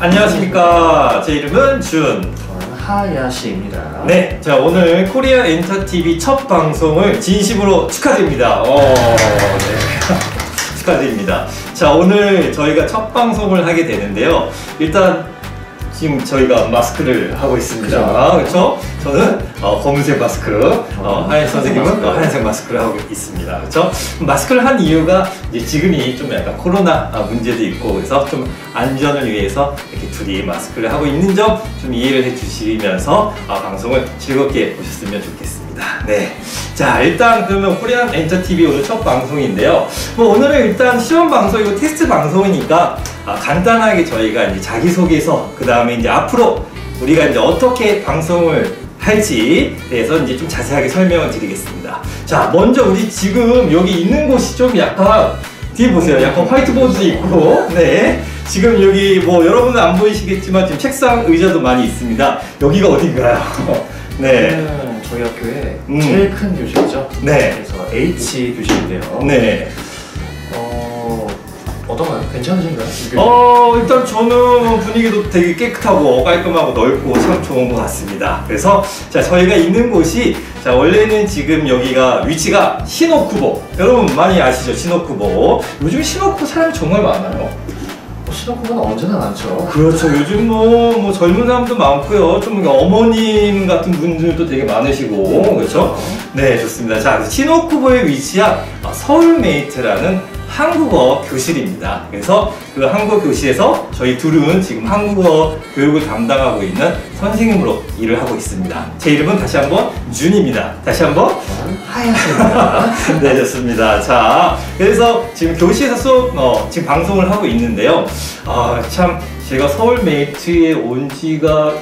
안녕하십니까. 제 이름은 준. 저는 하야시입니다. 네, 자 오늘 코리아 엔터TV 첫 방송을 진심으로 축하드립니다. 네. 축하드립니다. 자 오늘 저희가 첫 방송을 하게 되는데요. 일단 지금 저희가 마스크를 하고 있습니다. 그렇죠? 저는 검은색 마스크, 하얀 선생님은 하얀색 마스크를 하고 있습니다. 그렇죠? 마스크를 한 이유가 이제 지금이 좀 약간 코로나 문제도 있고 그래서 좀 안전을 위해서 이렇게 둘이 마스크를 하고 있는 점 좀 이해를 해주시면서 방송을 즐겁게 보셨으면 좋겠습니다. 네. 자 일단 그러면 코리안 엔터TV 오늘 첫 방송인데요. 뭐 오늘은 일단 시험 방송이고 테스트 방송이니까 간단하게 저희가 이제 자기소개서 그 다음에 이제 앞으로 우리가 이제 어떻게 방송을 할지 대해서 이제 좀 자세하게 설명을 드리겠습니다. 자 먼저 우리 지금 여기 있는 곳이 좀 약간 뒤에 보세요. 약간 화이트보드 있고 네 지금 여기 뭐 여러분은 안 보이시겠지만 지금 책상 의자도 많이 있습니다. 여기가 어딘가요? 네. 저희 학교의 제일 큰 교실이죠. 네. 그래서 H 교실인데요. 네. 어떤가요? 괜찮으신가요? 일단 저는 분위기도 되게 깨끗하고 깔끔하고 넓고 참 좋은 것 같습니다. 그래서 자 저희가 있는 곳이 자 원래는 지금 여기가 위치가 시노쿠보, 여러분 많이 아시죠? 시노쿠보. 요즘 시노쿠보 사람이 정말 많아요. 시노쿠보는 언제나 많죠. 그렇죠. 요즘 뭐 젊은 사람도 많고요. 좀 어머님 같은 분들도 되게 많으시고 그렇죠? 네 좋습니다. 자 시노쿠보에 위치한 서울메이트라는 한국어 교실입니다. 그래서 그 한국어 교실에서 저희 둘은 지금 한국어 교육을 담당하고 있는 선생님으로 일을 하고 있습니다. 제 이름은 다시 한번 준입니다. 다시 한번 하야시입니다. 네 좋습니다. 자 그래서 지금 교실에서 수업 지금 방송을 하고 있는데요. 참 제가 서울메이트에 온 지가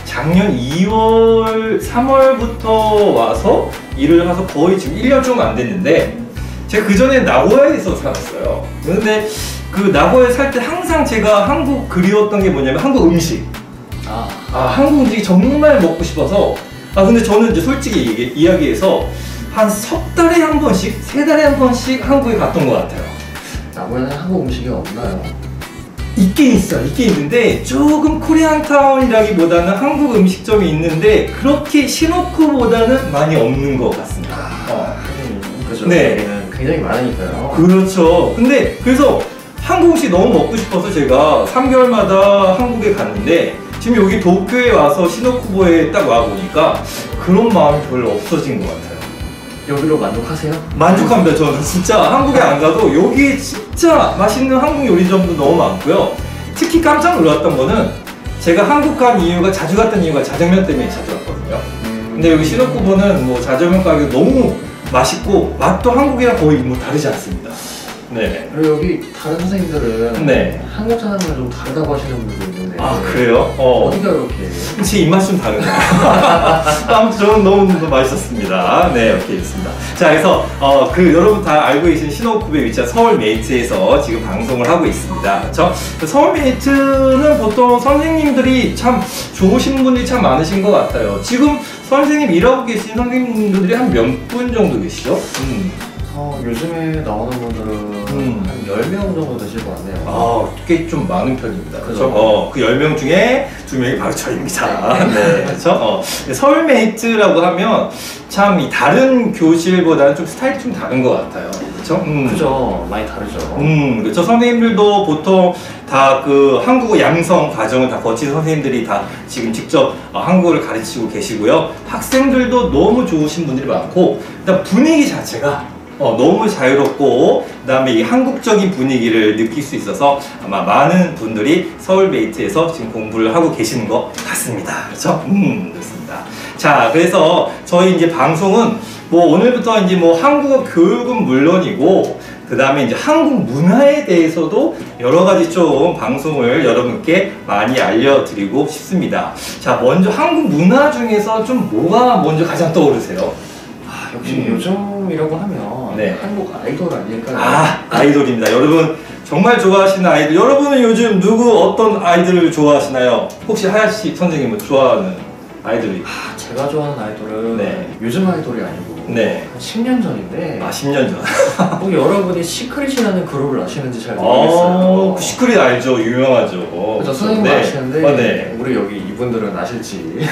작년 2월 3월부터 와서 일을 해서 거의 지금 1년 좀 안 됐는데 제가 그 전에 나고야에서 살았어요. 근데 그 나고야에 살 때 항상 제가 한국 그리웠던 게 뭐냐면 한국 음식. 한국 음식이 정말 먹고 싶어서. 근데 저는 이제 솔직히 이야기해서 한 석 달에 한 번씩, 세 달에 한 번씩 한국에 갔던 것 같아요. 나고야는 한국 음식이 없나요? 있긴 있는데 조금 코리안타운이라기보다는 한국 음식점이 있는데 그렇게 시노쿠보다는 많이 없는 것 같습니다. 그렇죠. 네. 굉장히 많으니까요. 그렇죠. 근데 그래서 한국 음식 너무 먹고 싶어서 제가 3개월마다 한국에 갔는데 지금 여기 도쿄에 와서 시노쿠보에 딱 와보니까 그런 마음이 별로 없어진 것 같아요. 여기로 만족하세요? 만족합니다. 저는 진짜 한국에 안 가도 여기 진짜 맛있는 한국 요리점도 너무 많고요. 특히 깜짝 놀랐던 거는 제가 한국 간 이유가 자주 갔던 이유가 자장면 때문에 자주 갔거든요. 근데 여기 시노쿠보는 뭐 자장면 가격이 너무 맛있고 맛도 한국이랑 거의 뭐 다르지 않습니다. 네. 그리고 여기 다른 선생님들은 네. 한국 짜장면 좀 다르다고 하시는 분도 있는데 그래요? 어디가 그렇게? 제 입맛 좀 다르네요. 아무튼 저는 너무 맛있었습니다. 네, 오케이 좋습니다. 자, 그래서 여러분 다 알고 계신 시노쿠보에 위치한 서울메이트에서 지금 방송을 하고 있습니다. 그렇죠? 서울메이트는 보통 선생님들이 참 좋으신 분들이 참 많으신 것 같아요. 지금 선생님 일하고 계신 선생님들이 한 몇 분 정도 계시죠? 요즘에 나오는 분들은 한 10명 정도 되실 것 같네요. 꽤 좀 많은 편입니다. 그렇죠? 그 10명 중에 2명이 바로 저입니다. 네, 그렇죠? 서울메이트라고 하면 참 이 다른 교실보다는 좀 스타일이 좀 다른 것 같아요. 그렇죠? 그죠. 많이 다르죠. 그렇죠. 선생님들도 보통 다 그 한국어 양성 과정을 다 거친 선생님들이 다 지금 직접 한국어를 가르치고 계시고요. 학생들도 너무 좋으신 분들이 많고, 일단 분위기 자체가 너무 자유롭고 그다음에 이 한국적인 분위기를 느낄 수 있어서 아마 많은 분들이 서울메이트에서 지금 공부를 하고 계시는 것 같습니다. 그렇죠? 좋습니다. 자, 그래서 저희 이제 방송은 뭐 오늘부터 이제 뭐 한국어 교육은 물론이고 그 다음에 이제 한국 문화에 대해서도 여러 가지 좀 방송을 여러분께 많이 알려드리고 싶습니다. 자, 먼저 한국 문화 중에서 좀 뭐가 먼저 가장 떠오르세요? 역시 요즘이라고 하면 네. 한국 아이돌 아닐까요? 아이돌입니다. 여러분 정말 좋아하시는 아이돌. 여러분은 요즘 어떤 아이돌을 좋아하시나요? 혹시 하야시 선생님은 좋아하는 아이돌이? 제가 좋아하는 아이돌은 요즘 아이돌이 아니고 네. 한 10년 전인데 아 10년 전. 혹 여러분이 시크릿이라는 그룹을 아시는지 잘 모르겠어요. 그 시크릿 알죠, 유명하죠. 그렇죠, 선생님은 네. 아시는데 네. 우리 여기 이분들은 아실지.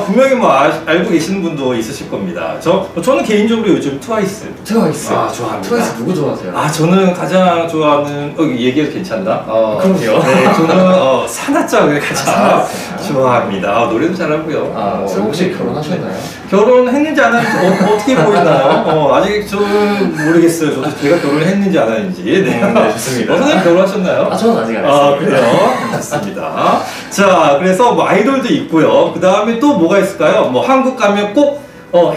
분명히 뭐 알고 계시는 분도 있으실 겁니다. 저는 개인적으로 요즘 트와이스. 트와이스. 좋아합니다. 트와이스 누구 좋아하세요? 저는 가장 좋아하는 얘기해도 괜찮나? 그럼요. 네, 저는 사나짱을 가장 사나짱. 좋아합니다. 노래도 잘하고요. 선생님 혹시 결혼하셨나요? 결혼했는지 안 했는지 어떻게 보이나요? 아직 저는 모르겠어요. 저도 제가 결혼을 했는지 안 했는지. 네, 좋습니다. 선생님 결혼하셨나요? 저는 아직 안 했어요. 그래요? 좋습니다. 자, 그래서 뭐 아이돌도 있고요. 그 다음에 또 뭐가 있을까요? 뭐 한국 가면 꼭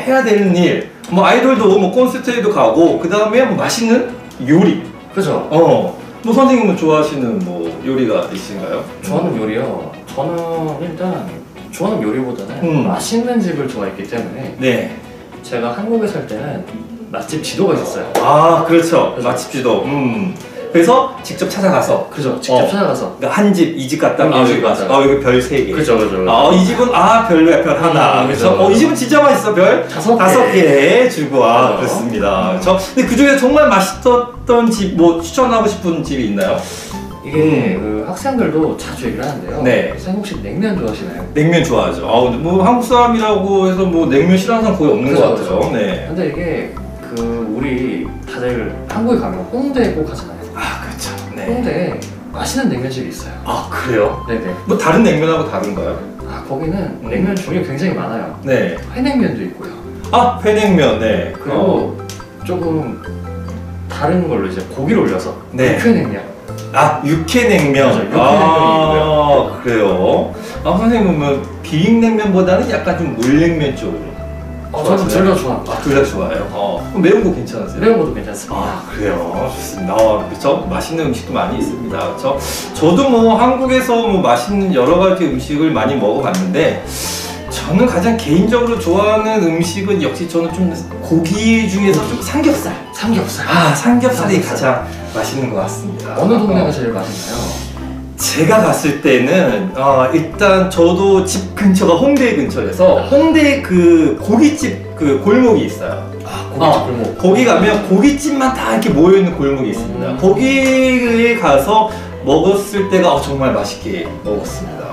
해야 되는 일. 뭐 아이돌도 뭐 콘서트에도 가고, 그 다음에 뭐 맛있는 요리. 그죠? 뭐 선생님은 좋아하시는 뭐 요리가 있으신가요? 좋아하는 요리요? 저는 일단 좋아하는 요리보다는 맛있는 집을 좋아했기 때문에 네. 제가 한국에 살 때는 맛집 지도가 있었어요. 그렇죠. 맛집 지도. 그래서 직접 찾아가서. 그죠. 직접 찾아가서. 그러니까 한 집, 이 집 갔다 오면 집 맞아요. 여기 별 3개. 그죠. 이 집은 별로야, 별 하나. 그래서 이 집은 진짜 맛있어, 별 5개 주고 그렇습니다. 근데 그 중에 정말 맛있었던 집, 뭐 추천하고 싶은 집이 있나요? 이게 그 학생들도 자주 얘기를 하는데요. 네. 선생님 혹시 냉면 좋아하시나요? 냉면 좋아하죠. 근데 뭐 한국 사람이라고 해서 뭐 냉면 싫어하는 사람 거의 없는 것 같아요. 그죠. 네. 근데 이게 우리 다들 한국에 가면 홍대에 꼭 가잖아요. 그렇죠. 네. 홍대에 맛있는 냉면집이 있어요. 그래요? 네네. 뭐 다른 냉면하고 다른가요? 거기는 냉면 종류 굉장히 많아요. 네. 회냉면도 있고요. 회냉면, 네. 그리고 조금 다른 걸로 이제 고기를 올려서 네. 육회냉면. 육회냉면. 맞아요. 육회냉면이 있고요. 그래요. 선생님은 뭐 비빔냉면보다는 약간 좀 물냉면 쪽으로. 저는 둘 다 좋아합니다. 둘 다 좋아해요. 그럼 매운 거 괜찮으세요? 매운 것도 괜찮습니다. 그래요. 좋습니다. 그렇죠. 맛있는 음식도 많이 있습니다. 그렇죠. 저도 뭐 한국에서 뭐 맛있는 여러 가지 음식을 많이 먹어봤는데, 저는 가장 개인적으로 좋아하는 음식은 역시 저는 좀 고기 중에서 좀 삼겹살. 삼겹살이 가장 맛있는 것 같습니다. 어느 동네가 제일 맛있나요? 제가 갔을 때는 일단 저도 집 근처가 홍대 근처여서 홍대 그 고깃집 그 골목이 있어요. 고깃집 골목. 거기 가면 고깃집만 다 이렇게 모여있는 골목이 있습니다. 거기에 가서 먹었을 때가 정말 맛있게 먹었습니다.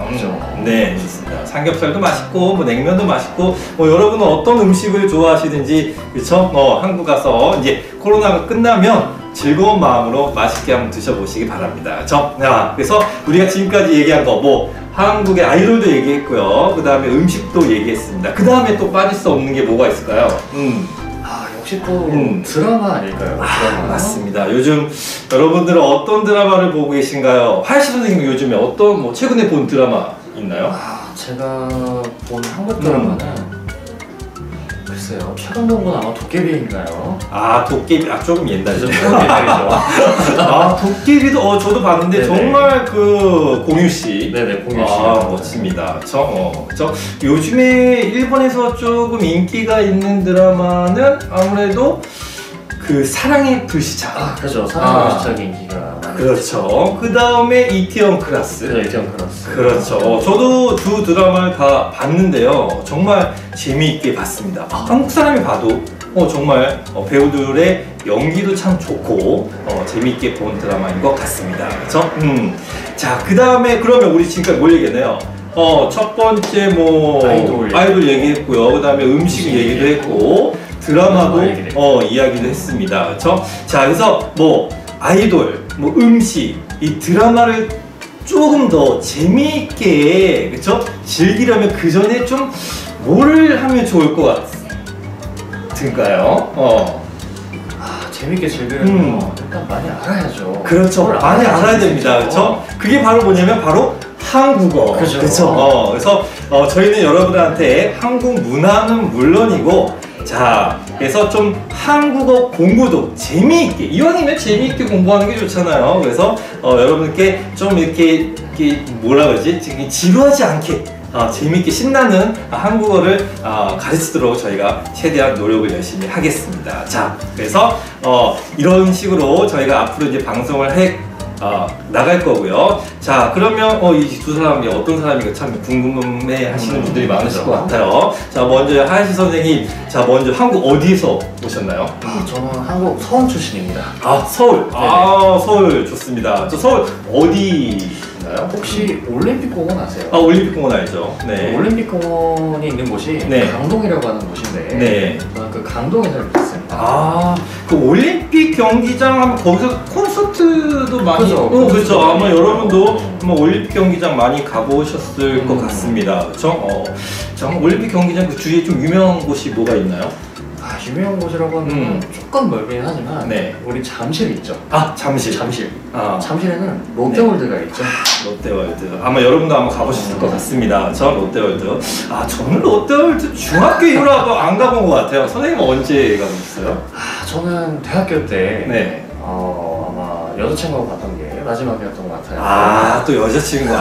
네, 좋습니다. 삼겹살도 맛있고 뭐 냉면도 맛있고 뭐 여러분은 어떤 음식을 좋아하시는지 그렇죠? 한국 가서 이제 코로나가 끝나면 즐거운 마음으로 맛있게 한번 드셔보시기 바랍니다. 그래서 우리가 지금까지 얘기한 거 뭐 한국의 아이돌도 얘기했고요. 그 다음에 음식도 얘기했습니다. 그 다음에 또 빠질 수 없는 게 뭐가 있을까요? 역시 또 드라마 아닐까요? 드라마. 맞습니다. 요즘 여러분들은 어떤 드라마를 보고 계신가요? 하야시 선생님 요즘에 어떤 뭐 최근에 본 드라마 있나요? 제가 본 한국 드라마는 글쎄요. 최근 본 건 아마 도깨비인가요? 도깨비 조금 옛날이죠. 옛날이죠. 도깨비도 저도 봤는데 네네. 정말 그 공유 씨. 네네, 공유 씨. 멋집니다. 요즘에 일본에서 조금 인기가 있는 드라마는 아무래도 그 사랑의 불시착. 그렇죠. 사랑의 불시착이 인기가 많이. 그렇죠. 그 다음에 이태원 클라스. 이태원 클라스. 그렇죠. 저도 두 드라마를 다 봤는데요. 정말 재미있게 봤습니다. 한국 사람이 봐도 정말 배우들의 연기도 참 좋고 재미있게 본 드라마인 것 같습니다. 그렇죠? 자, 그 다음에 그러면 우리 지금까지 뭘 얘기했나요? 첫 번째 뭐 아이돌 얘기했고요. 그 다음에 음식 얘기도 했고 드라마도 이야기도 했습니다. 그렇죠? 자, 그래서 뭐 아이돌, 뭐 음식, 이 드라마를 조금 더 재미있게 그렇죠? 즐기려면 그 전에 좀 뭐를 하면 좋을 것 같을까요? 재밌게 즐기려면 일단 많이 알아야죠. 그렇죠. 많이 알아야 됩니다. 그렇죠? 그게 바로 뭐냐면 바로 한국어. 그렇죠. 그래서 저희는 여러분들한테 한국 문화는 물론이고 그래서 좀 한국어 공부도 재미있게 이왕이면 재미있게 공부하는 게 좋잖아요. 그래서 여러분께 좀 이렇게 뭐라 그러지? 지루하지 않게 재미있게 신나는 한국어를 가르치도록 저희가 최대한 노력을 열심히 하겠습니다. 그래서 이런 식으로 저희가 앞으로 이제 방송을 나갈 거고요. 자, 그러면 이 두 사람이 어떤 사람인가 참 궁금해 하시는 분들이 많으실 것 같아요. 자, 먼저 하야시 선생님, 자, 먼저 한국 어디에서 오셨나요? 저는 한국 서원 출신입니다. 서울. 서울 좋습니다. 저 서울 어디? 혹시 올림픽공원 아세요? 올림픽공원 알죠. 네. 올림픽공원이 있는 곳이 네. 강동이라고 하는 곳인데 네. 저는 그 강동에 살고 있습니다. 그 올림픽 경기장 하면 거기서 콘서트도 많이. 그렇죠. 아마 여러분도 올림픽 경기장 많이 가보셨을 것 같습니다. 그렇죠? 올림픽 경기장 그 주위에 좀 유명한 곳이 뭐가 있나요? 유명한 곳이라고 하면 조금 멀긴 하지만 네. 우리 잠실 있죠. 잠실. 잠실에는 롯데월드가 있죠. 롯데월드. 아마 여러분도 아마 가보셨을 것 같습니다. 저 롯데월드. 저는 롯데월드 중학교 이후로 안 가본 것 같아요. 선생님은 언제 가보셨어요? 저는 대학교 때 네. 아마 여자친구하고 갔던 게 마지막이었던 것 같아요. 또 여자친구.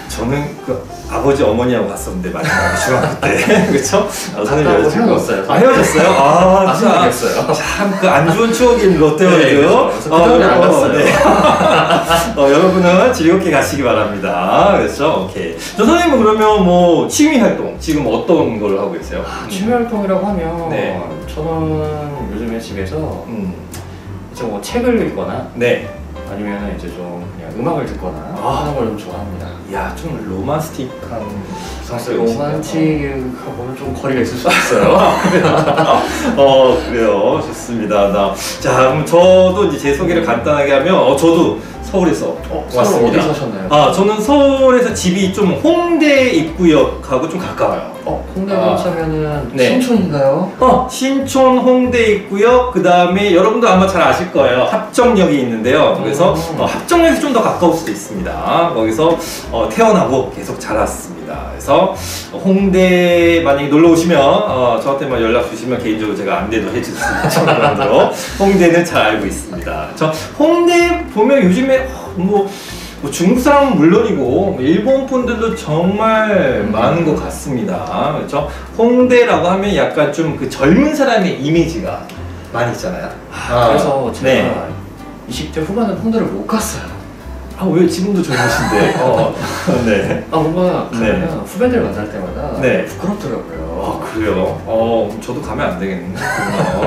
저는 그 아버지 어머니하고 갔었는데 마지막에 중학교 때. 그쵸? 선생님 여자친구 헤어졌어요. 헤어졌어요? 마지막이었어요. 참 그 안 좋은 추억인 롯데월드. 네, 그래서 그때는 안 갔어요. 네. 여러분은 즐겁게 가시기 바랍니다. 그렇죠? 오케이. 선생님은 그러면 뭐 취미 활동 지금 어떤 걸 하고 계세요? 취미 활동이라고 하면 네. 저는 요즘에 집에서 이제 뭐 책을 읽거나 네. 아니면 이제 좀 그냥 음악을 듣거나 하는 걸 좀 좋아합니다. 야, 좀 로맨틱한 로man틱하고는 좀 거리가 있을 수 있어요. 그래요. 좋습니다. 자, 그럼 저도 이제 제 소개를 간단하게 하면 저도 서울에서 왔습니다. 서울 어디 사셨나요? 저는 서울에서 집이 좀 홍대 입구역하고 좀 가까워요. 홍대 근처면은 네. 신촌인가요? 신촌 홍대 입구역, 그 다음에 여러분도 아마 잘 아실 거예요. 합정역이 있는데요. 그래서 합정역에서 좀 더 가까울 수도 있습니다. 거기서 태어나고 계속 자랐습니다. 그래서 홍대 만약에 놀러 오시면 저한테만 연락 주시면 개인적으로 제가 안내도 해줄 수 있죠. 홍대는 잘 알고 있습니다. 홍대 보면 요즘에 뭐 중국 사람은 물론이고 일본 분들도 정말 많은 것 같습니다. 그렇죠? 홍대라고 하면 약간 좀 그 젊은 사람의 이미지가 많이 있잖아요. 그래서 제가 네. 20대 후반은 홍대를 못 갔어요. 왜 지금도 젊으신데? 네. 뭔가 가면 후배들 만날 때마다 네. 부끄럽더라고요. 그래요? 저도 가면 안 되겠네.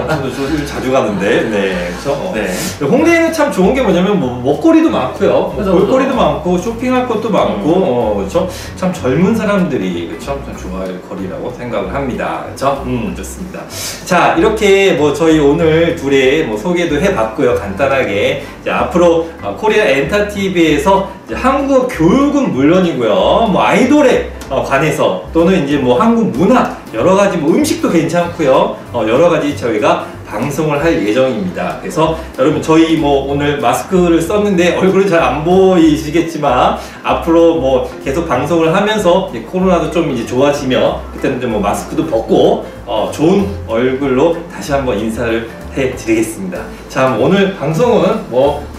저도 자주 가는데. 네. 그렇죠? 네. 홍대에는 참 좋은 게 뭐냐면 먹거리도 많고요. 볼거리도 많고 쇼핑할 것도 많고 그렇죠? 참 젊은 사람들이 그렇죠? 참 좋아할 거리라고 생각을 합니다. 그렇죠? 좋습니다. 자, 이렇게 저희 오늘 둘의 소개도 해봤고요. 간단하게 이제 앞으로 코리아 엔터TV에서 한국 교육은 물론이고요. 아이돌에 관해서 또는 이제 한국 문화 여러 가지 음식도 괜찮고요. 여러 가지 저희가 방송을 할 예정입니다. 그래서 여러분 저희 오늘 마스크를 썼는데 얼굴은 잘 안 보이시겠지만 앞으로 계속 방송을 하면서 이제 코로나도 좀 이제 좋아지면 그때는 좀 마스크도 벗고 좋은 얼굴로 다시 한번 인사를 해드리겠습니다. 자, 오늘 방송은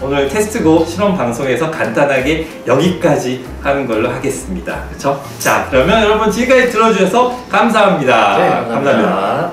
오늘 테스트고 실험 방송에서 간단하게 여기까지 하는 걸로 하겠습니다. 그렇죠? 자, 그러면 여러분 지금까지 들어주셔서 감사합니다. 네, 감사합니다.